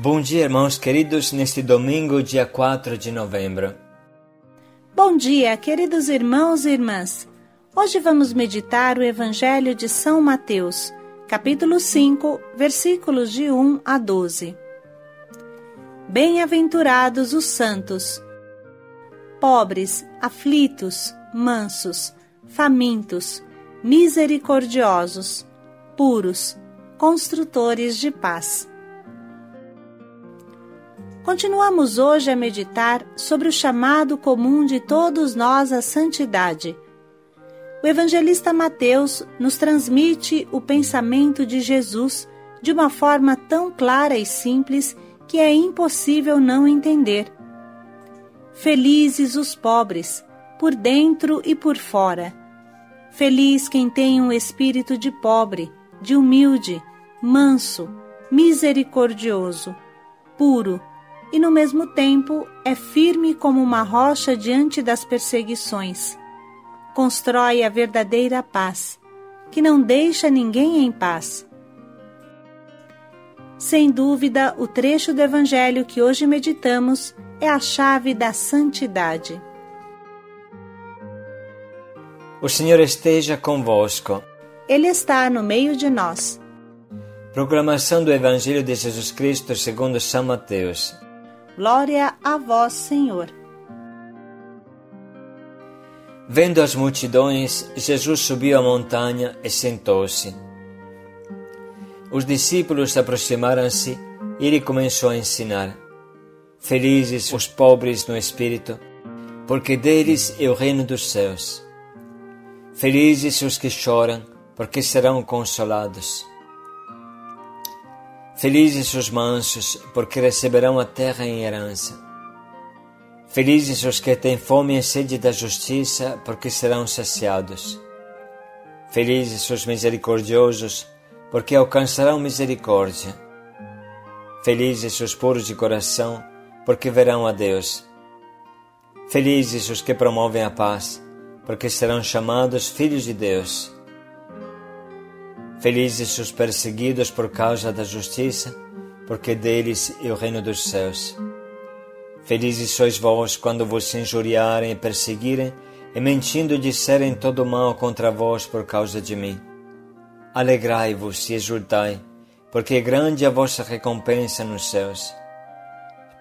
Bom dia, irmãos queridos, neste domingo, dia 4 de novembro. Bom dia, queridos irmãos e irmãs. Hoje vamos meditar o Evangelho de São Mateus, capítulo 5, versículos de 1 a 12. Bem-aventurados os santos, pobres, aflitos, mansos, famintos, misericordiosos, puros, construtores de paz. Continuamos hoje a meditar sobre o chamado comum de todos nós à santidade. O evangelista Mateus nos transmite o pensamento de Jesus de uma forma tão clara e simples que é impossível não entender. Felizes os pobres, por dentro e por fora. Feliz quem tem um espírito de pobre, de humilde, manso, misericordioso, puro, e no mesmo tempo é firme como uma rocha diante das perseguições. Constrói a verdadeira paz, que não deixa ninguém em paz. Sem dúvida, o trecho do Evangelho que hoje meditamos é a chave da santidade. O Senhor esteja convosco. Ele está no meio de nós. Proclamação do Evangelho de Jesus Cristo segundo São Mateus. Glória a vós, Senhor. Vendo as multidões, Jesus subiu a montanha e sentou-se. Os discípulos aproximaram-se e ele começou a ensinar. Felizes os pobres no espírito, porque deles é o reino dos céus. Felizes os que choram, porque serão consolados. Felizes os mansos, porque receberão a terra em herança. Felizes os que têm fome e sede da justiça, porque serão saciados. Felizes os misericordiosos, porque alcançarão misericórdia. Felizes os puros de coração, porque verão a Deus. Felizes os que promovem a paz, porque serão chamados filhos de Deus. Felizes os perseguidos por causa da justiça, porque deles é o reino dos céus. Felizes sois vós quando vos injuriarem e perseguirem, e mentindo disserem todo mal contra vós por causa de mim. Alegrai-vos e exultai, porque é grande a vossa recompensa nos céus.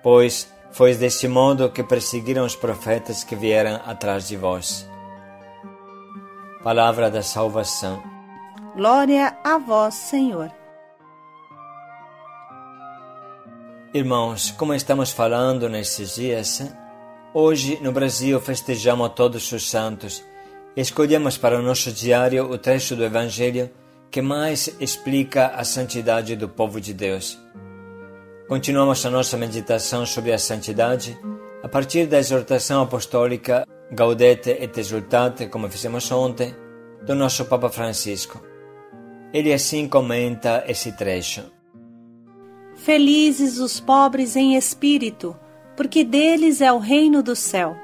Pois foi deste modo que perseguiram os profetas que vieram atrás de vós. Palavra da salvação. Glória a vós, Senhor. Irmãos, como estamos falando nesses dias, hoje no Brasil festejamos todos os santos e escolhemos para o nosso diário o trecho do Evangelho que mais explica a santidade do povo de Deus. Continuamos a nossa meditação sobre a santidade a partir da exortação apostólica Gaudete et Exsultate, como fizemos ontem, do nosso Papa Francisco. Ele assim comenta esse trecho. Felizes os pobres em espírito, porque deles é o reino do céu.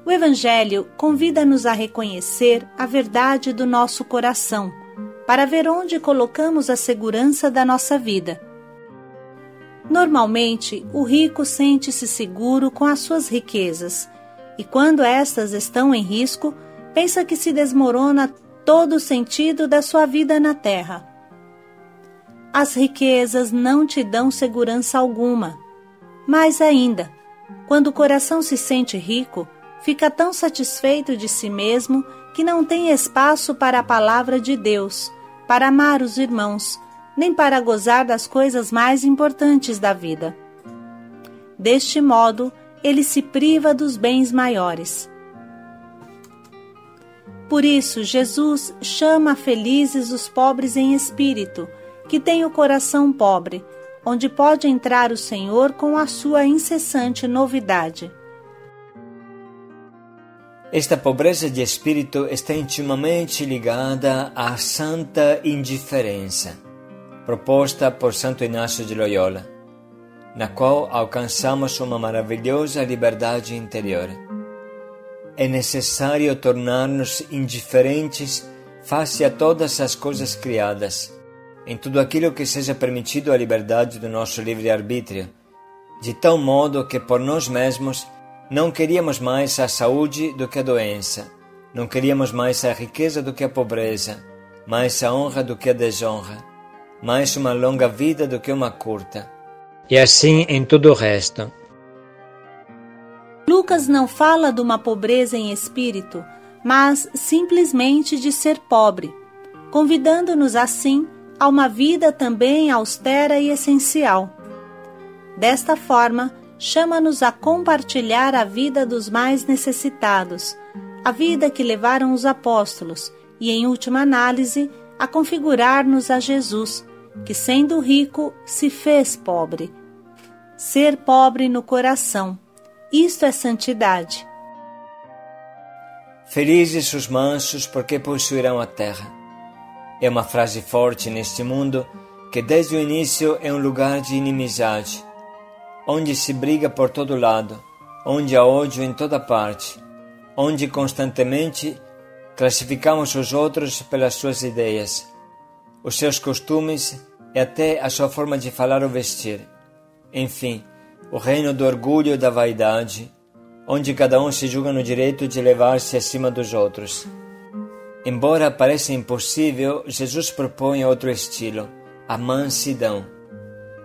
O Evangelho convida-nos a reconhecer a verdade do nosso coração, para ver onde colocamos a segurança da nossa vida. Normalmente, o rico sente-se seguro com as suas riquezas, e quando estas estão em risco, pensa que se desmorona todo o sentido da sua vida na terra. As riquezas não te dão segurança alguma. Mais ainda, quando o coração se sente rico, fica tão satisfeito de si mesmo que não tem espaço para a palavra de Deus, para amar os irmãos, nem para gozar das coisas mais importantes da vida. Deste modo, ele se priva dos bens maiores. Por isso, Jesus chama felizes os pobres em espírito, que têm o coração pobre, onde pode entrar o Senhor com a sua incessante novidade. Esta pobreza de espírito está intimamente ligada à santa indiferença, proposta por Santo Inácio de Loyola, na qual alcançamos uma maravilhosa liberdade interior. É necessário tornar-nos indiferentes face a todas as coisas criadas, em tudo aquilo que seja permitido à liberdade do nosso livre-arbítrio, de tal modo que por nós mesmos não queríamos mais a saúde do que a doença, não queríamos mais a riqueza do que a pobreza, mais a honra do que a desonra, mais uma longa vida do que uma curta. E assim em tudo o resto. Lucas não fala de uma pobreza em espírito, mas simplesmente de ser pobre, convidando-nos assim a uma vida também austera e essencial. Desta forma, chama-nos a compartilhar a vida dos mais necessitados, a vida que levaram os apóstolos e, em última análise, a configurar-nos a Jesus, que, sendo rico, se fez pobre. Ser pobre no coração, isto é santidade. Felizes os mansos, porque possuirão a terra. É uma frase forte neste mundo que desde o início é um lugar de inimizade, onde se briga por todo lado, onde há ódio em toda parte, onde constantemente classificamos os outros pelas suas ideias, os seus costumes e até a sua forma de falar ou vestir. Enfim, o reino do orgulho e da vaidade, onde cada um se julga no direito de elevar-se acima dos outros. Embora pareça impossível, Jesus propõe outro estilo, a mansidão.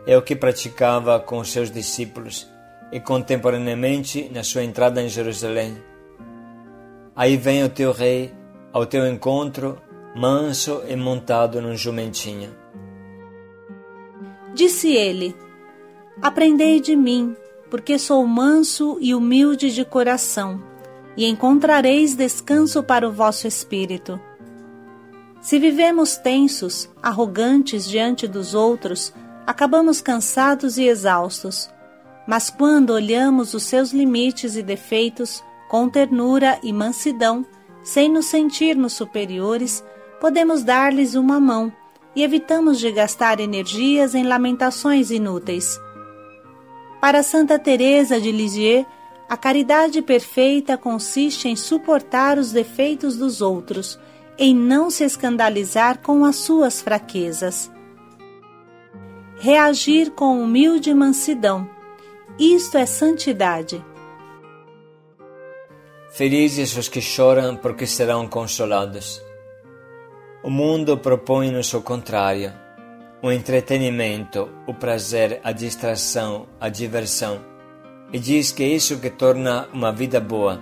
É o que praticava com os seus discípulos e contemporaneamente na sua entrada em Jerusalém. Aí vem o teu rei ao teu encontro, manso e montado num jumentinho. Disse ele: Aprendei de mim, porque sou manso e humilde de coração, e encontrareis descanso para o vosso espírito. Se vivemos tensos, arrogantes diante dos outros, acabamos cansados e exaustos. Mas quando olhamos os seus limites e defeitos com ternura e mansidão, sem nos sentirmos superiores, podemos dar-lhes uma mão e evitamos de gastar energias em lamentações inúteis. Para Santa Teresa de Lisieux, a caridade perfeita consiste em suportar os defeitos dos outros, em não se escandalizar com as suas fraquezas. Reagir com humilde mansidão. Isto é santidade. Felizes os que choram, porque serão consolados. O mundo propõe-nos o contrário, o entretenimento, o prazer, a distração, a diversão, e diz que é isso que torna uma vida boa.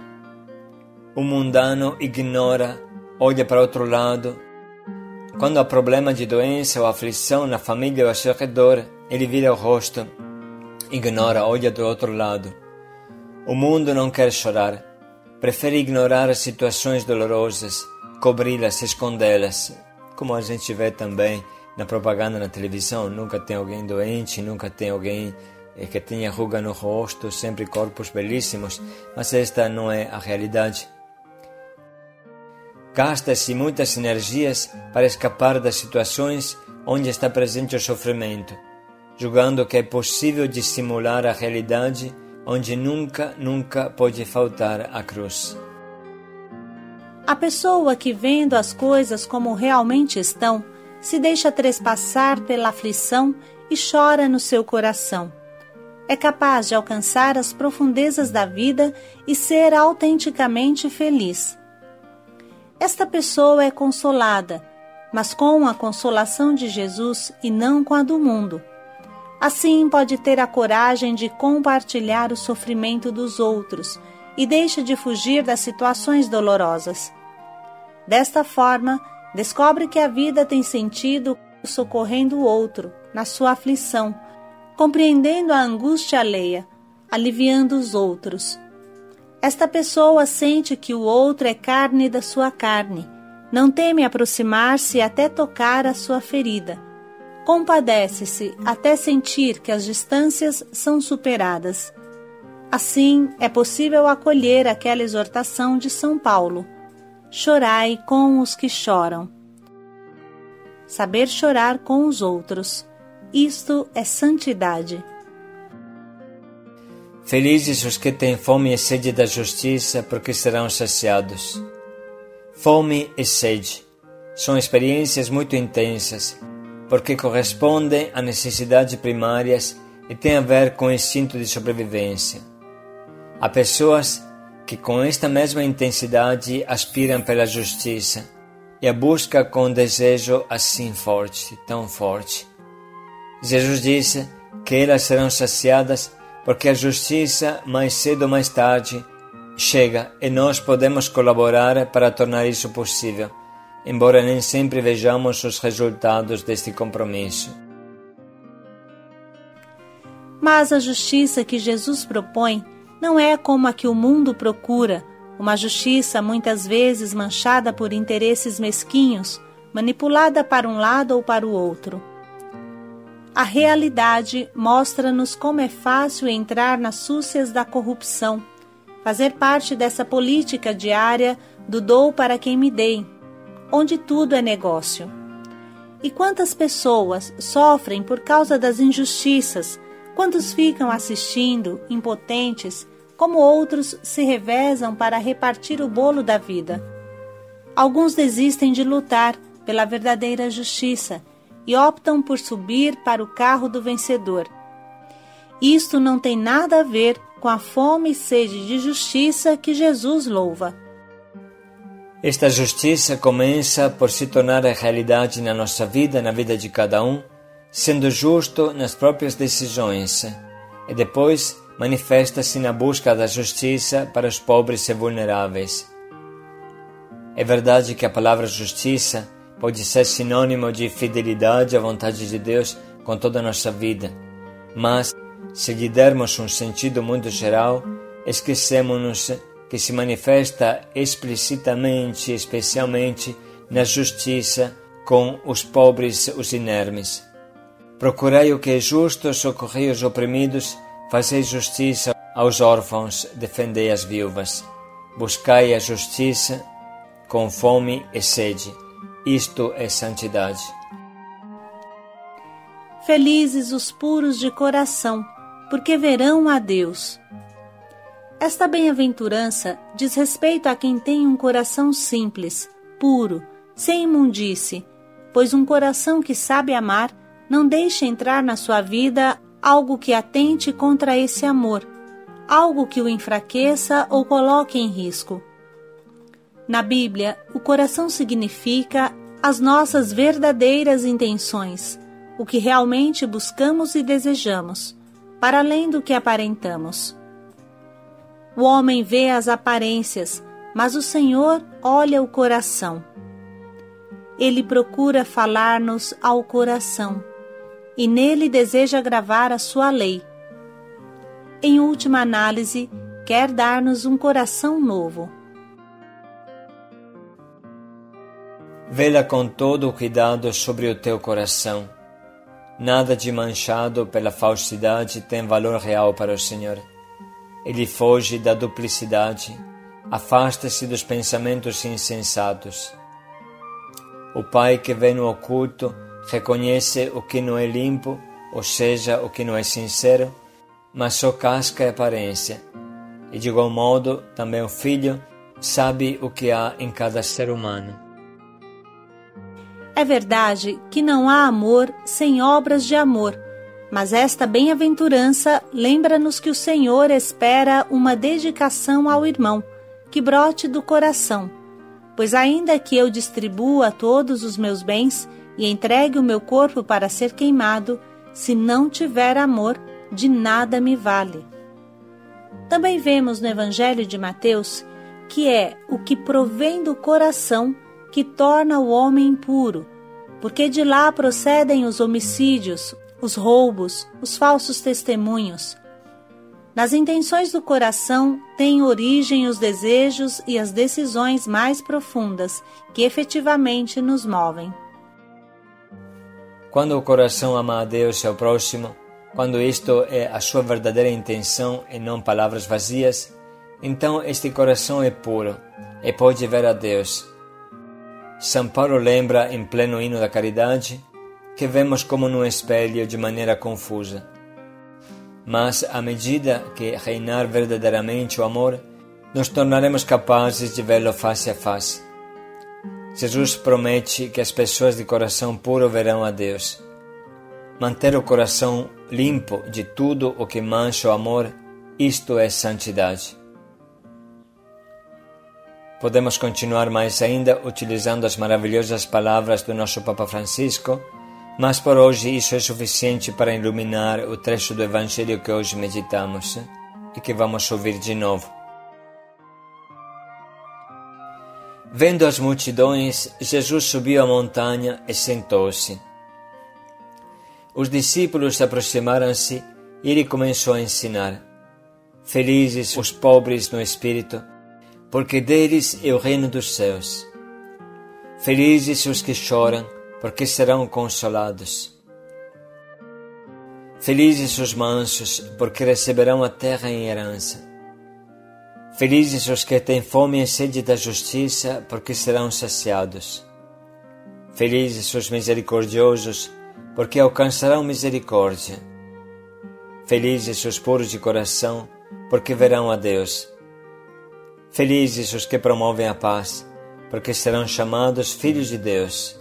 O mundano ignora, olha para outro lado. Quando há problema de doença ou aflição na família ou ao seu redor, ele vira o rosto, ignora, olha do outro lado. O mundo não quer chorar, prefere ignorar as situações dolorosas, cobri-las, escondê-las, como a gente vê também na propaganda na televisão. Nunca tem alguém doente, nunca tem alguém que tenha ruga no rosto, sempre corpos belíssimos, mas esta não é a realidade. Gasta-se muitas energias para escapar das situações onde está presente o sofrimento, julgando que é possível dissimular a realidade onde nunca pode faltar a cruz. A pessoa que, vendo as coisas como realmente estão, se deixa trespassar pela aflição e chora no seu coração. É capaz de alcançar as profundezas da vida e ser autenticamente feliz. Esta pessoa é consolada, mas com a consolação de Jesus e não com a do mundo. Assim pode ter a coragem de compartilhar o sofrimento dos outros e deixa de fugir das situações dolorosas. Desta forma, descobre que a vida tem sentido socorrendo o outro na sua aflição, compreendendo a angústia alheia, aliviando os outros. Esta pessoa sente que o outro é carne da sua carne, não teme aproximar-se até tocar a sua ferida. Compadece-se até sentir que as distâncias são superadas. Assim, é possível acolher aquela exortação de São Paulo: chorai com os que choram. Saber chorar com os outros. Isto é santidade. Felizes os que têm fome e sede da justiça, porque serão saciados. Fome e sede são experiências muito intensas, porque corresponde a necessidades primárias e tem a ver com o instinto de sobrevivência. Há pessoas que com esta mesma intensidade aspiram pela justiça e a buscam com um desejo assim forte, tão forte. Jesus disse que elas serão saciadas porque a justiça, mais cedo ou mais tarde, chega e nós podemos colaborar para tornar isso possível, embora nem sempre vejamos os resultados deste compromisso. Mas a justiça que Jesus propõe não é como a que o mundo procura, uma justiça muitas vezes manchada por interesses mesquinhos, manipulada para um lado ou para o outro. A realidade mostra-nos como é fácil entrar nas súcias da corrupção, fazer parte dessa política diária do dou para quem me dei, onde tudo é negócio. E quantas pessoas sofrem por causa das injustiças, quantos ficam assistindo, impotentes, como outros se revezam para repartir o bolo da vida. Alguns desistem de lutar pela verdadeira justiça e optam por subir para o carro do vencedor. Isto não tem nada a ver com a fome e sede de justiça que Jesus louva. Esta justiça começa por se tornar a realidade na nossa vida, na vida de cada um, sendo justo nas próprias decisões, e depois manifesta-se na busca da justiça para os pobres e vulneráveis. É verdade que a palavra justiça pode ser sinônimo de fidelidade à vontade de Deus com toda a nossa vida, mas, se lhe dermos um sentido muito geral, esquecemos-nos que se manifesta explicitamente e especialmente na justiça com os pobres, os inermes. Procurai o que é justo, socorrei os oprimidos, fazei justiça aos órfãos, defendei as viúvas. Buscai a justiça com fome e sede. Isto é santidade. Felizes os puros de coração, porque verão a Deus. Esta bem-aventurança diz respeito a quem tem um coração simples, puro, sem imundície, pois um coração que sabe amar não deixa entrar na sua vida algo que atente contra esse amor, algo que o enfraqueça ou coloque em risco. Na Bíblia, o coração significa as nossas verdadeiras intenções, o que realmente buscamos e desejamos, para além do que aparentamos. O homem vê as aparências, mas o Senhor olha o coração. Ele procura falar-nos ao coração, e nele deseja gravar a sua lei. Em última análise, quer dar-nos um coração novo. Vela com todo o cuidado sobre o teu coração. Nada de manchado pela falsidade tem valor real para o Senhor. Ele foge da duplicidade, afasta-se dos pensamentos insensatos. O Pai que vê no oculto reconhece o que não é limpo, ou seja, o que não é sincero, mas só casca e aparência. E de igual modo, também o Filho sabe o que há em cada ser humano. É verdade que não há amor sem obras de amor, mas esta bem-aventurança lembra-nos que o Senhor espera uma dedicação ao irmão, que brote do coração. Pois ainda que eu distribua todos os meus bens e entregue o meu corpo para ser queimado, se não tiver amor, de nada me vale. Também vemos no Evangelho de Mateus que é o que provém do coração que torna o homem impuro, porque de lá procedem os homicídios, os roubos, os falsos testemunhos. Nas intenções do coração têm origem os desejos e as decisões mais profundas que efetivamente nos movem. Quando o coração ama a Deus e ao próximo, quando isto é a sua verdadeira intenção e não palavras vazias, então este coração é puro e pode ver a Deus. São Paulo lembra, em pleno hino da caridade, que vemos como num espelho de maneira confusa. Mas, à medida que reinar verdadeiramente o amor, nos tornaremos capazes de vê-lo face a face. Jesus promete que as pessoas de coração puro verão a Deus. Manter o coração limpo de tudo o que mancha o amor, isto é santidade. Podemos continuar mais ainda utilizando as maravilhosas palavras do nosso Papa Francisco, mas por hoje isso é suficiente para iluminar o trecho do Evangelho que hoje meditamos e que vamos ouvir de novo. Vendo as multidões, Jesus subiu a montanha e sentou-se. Os discípulos aproximaram-se e ele começou a ensinar. Felizes os pobres no espírito, porque deles é o reino dos céus. Felizes os que choram, porque serão consolados. Felizes os mansos, porque receberão a terra em herança. Felizes os que têm fome e sede da justiça, porque serão saciados. Felizes os misericordiosos, porque alcançarão misericórdia. Felizes os puros de coração, porque verão a Deus. Felizes os que promovem a paz, porque serão chamados filhos de Deus.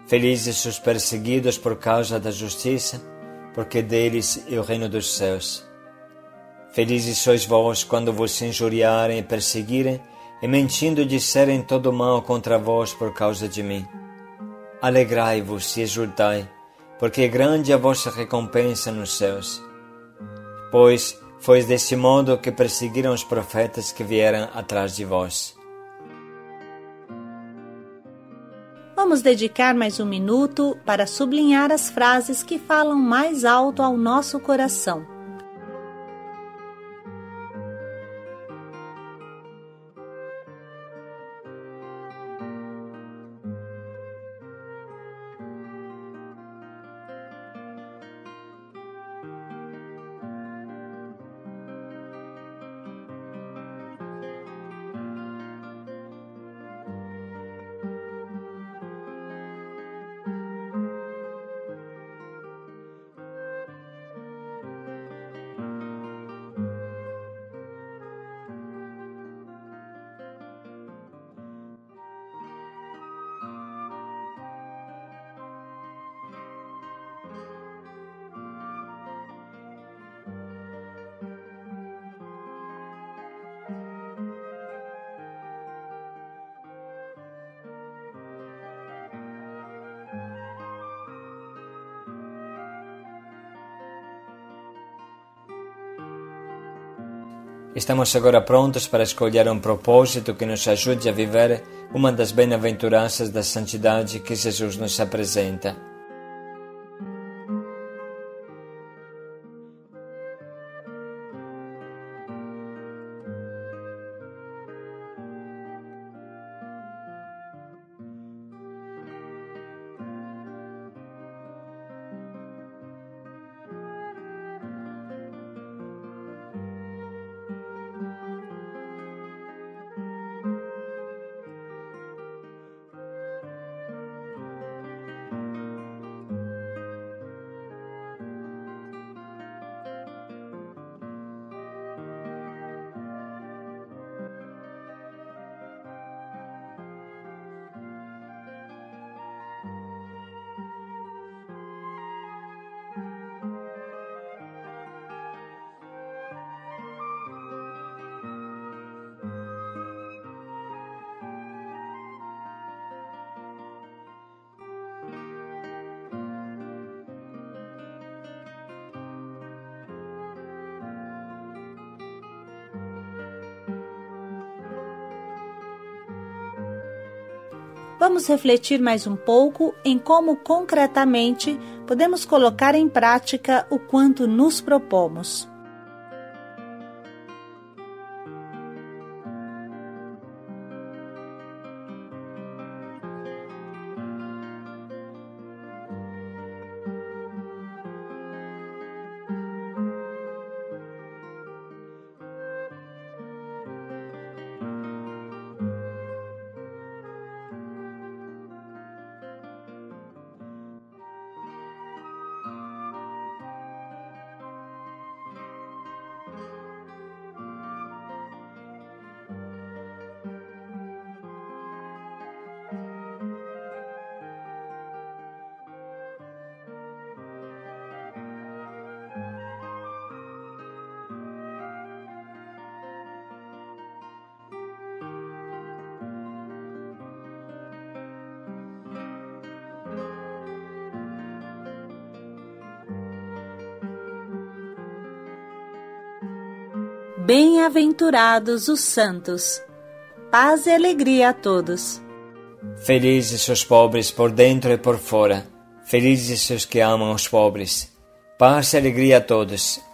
Felizes os perseguidos por causa da justiça, porque deles é o reino dos céus. Felizes sois vós quando vos injuriarem e perseguirem, e mentindo disserem todo mal contra vós por causa de mim. Alegrai-vos e exultai, porque é grande a vossa recompensa nos céus. Pois foi desse modo que perseguiram os profetas que vieram atrás de vós. Vamos dedicar mais um minuto para sublinhar as frases que falam mais alto ao nosso coração. Estamos agora prontos para escolher um propósito que nos ajude a viver uma das bem-aventuranças da santidade que Jesus nos apresenta. Vamos refletir mais um pouco em como concretamente podemos colocar em prática o quanto nos propomos. Bem-aventurados os santos. Paz e alegria a todos. Felizes os pobres por dentro e por fora. Felizes os que amam os pobres. Paz e alegria a todos.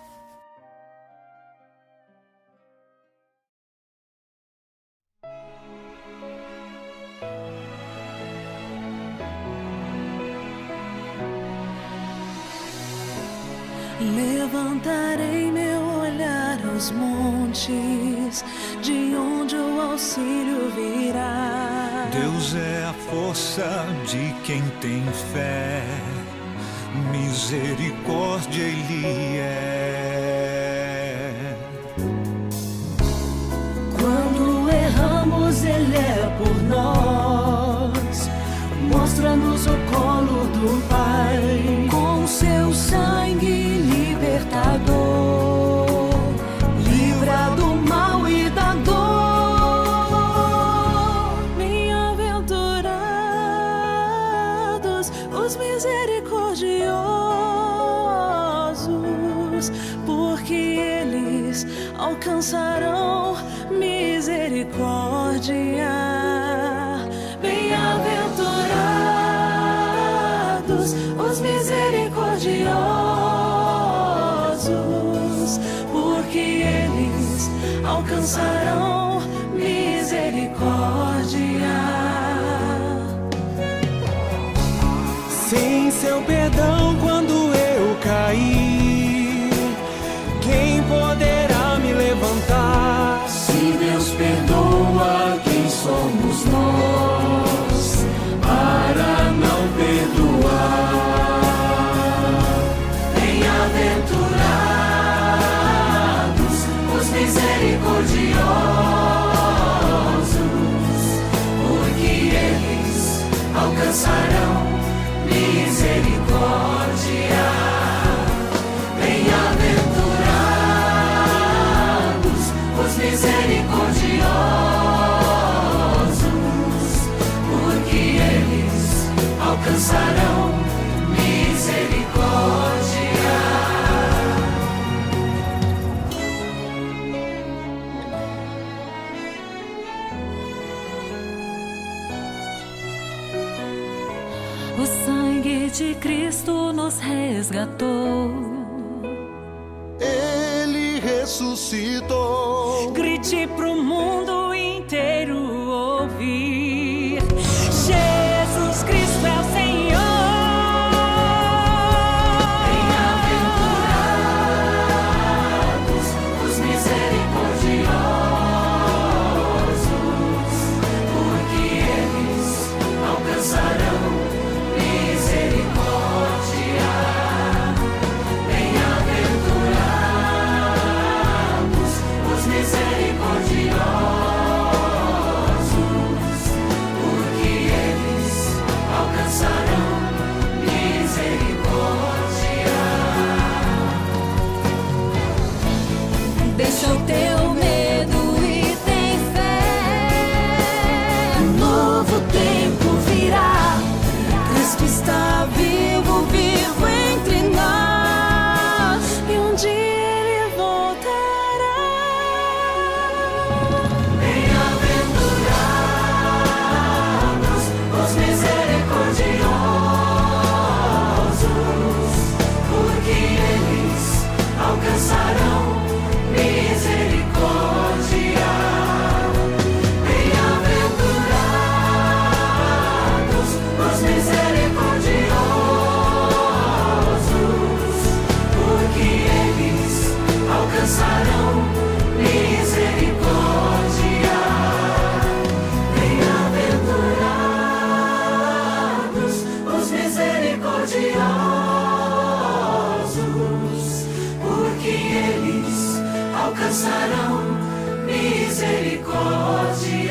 Levantarei meu olhar aos montes, de onde o auxílio virá. Deus é a força de quem tem fé, misericórdia Ele é. Quando erramos, Ele é por nós, mostra-nos o colo do Pai, com seu sangue libertador, livra do mal e da dor. Bem-aventurados os misericordiosos, porque eles alcançarão misericórdia. Bem-aventurados os misericordiosos, porque eles alcançarão misericórdia. Sem seu perdão quando eu cair, quem poderá me levantar? Se Deus perdoa, quem somos nós para não perdoar? Bem-aventurados os misericordiosos, porque eles alcançarão misericórdia. Bem-aventurados os misericordiosos, porque eles alcançarão misericórdia. O sangue de Cristo nos resgatou, Ele ressuscitou. grite pro mundo inteiro ouvir: Jesus Cristo é o Senhor. Bem-aventurados os misericordiosos, porque eles alcançarão misericórdia. Bem-aventurados os misericordiosos, porque eles alcançarão misericórdia. Deixa o teu medo e tem fé. Um novo tempo virá. Cristo está vivo, vivo entre nós, e um dia Ele voltará. Bem-aventurados os misericordiosos, porque eles alcançarão misericórdia. Bem-aventurados os misericordiosos, porque eles alcançarão misericórdia. Bem-aventurados os misericordiosos, porque eles alcançarão misericórdia.